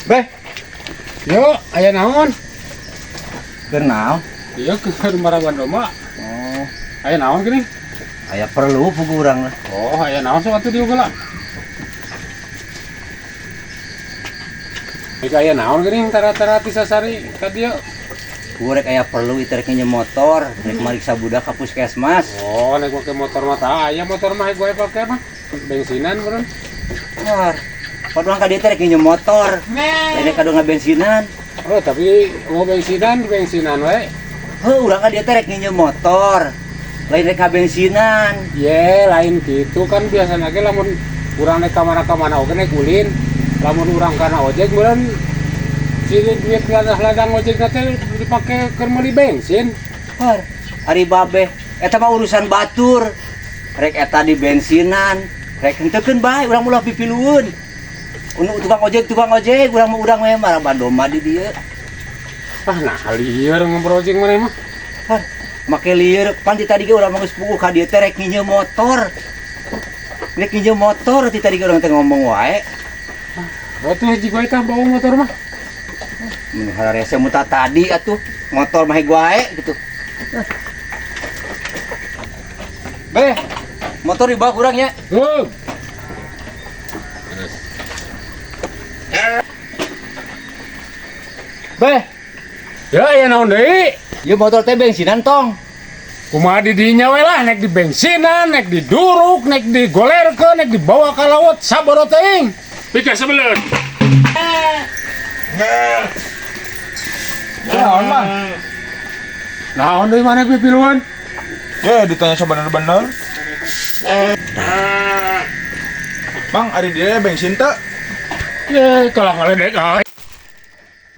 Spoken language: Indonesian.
Beh, Yo, aya naon? kenal. Iya ke Maraban Doma. Oh, Aya naon gini? aya perlu pugu urang lah. Oh, aya naon sok atuh dieu geula. Ika aya naon gini tara-tara ti sasari ka dieu. Gurek aya perlu iterek nginjem motor, rek mariksa budak ka puskesmas. Oh, naik pake motor mah tah aya motor mah gue pake mah. Bensinan beureun. Har. Padahal ka dieu teh rek nginjem motor. Lain kado ngabensinan. Oh, tapi mau bensinan we. Heuh, urang ka dieu teh rek nginjem motor. Lain rek bensinan. Ye, lain gitu kan biasanya ge lamun urang naik ka mana oge naik ulin. Lamun urang kana ojek meureun si duit ladang ojek teh dipake keur meuli bensin. Har. Ari babe, eta mah urusan batur. Rek eta di bensinan, rek henteukeun bae urang mulah pipilueun. Unu tukang ojek, urang mah urang we Maraban Doma di dieu. Ah, nah lieur ngobrojeng maneh mah. Har. Make lieur pan ti tadi ge urang mah geus puguh ka dieu teh rek nginjem motor. Rek nginjem motor ti tadi ge urang teh ngomong wae. Waktu hiji gue tah bawa motor mah. Mun hararese muta tadi atuh motor mah wae gitu. Beh, motor dibawa kurang ya. Beh, Ya aya naon deui? ieu motor teh bensinan tong. Kumaha di dinya we lah, naik di bensinan, naik di duruk, naik di golerkeun, naik dibawa ka laut, saboro teuing. Pika sebeleun. Naon mah? Naon deui maneh pipiluan? Ya ditanya sebener-bener. Mang, ari dia bensin teh? Ye, kalah ngaledek euy.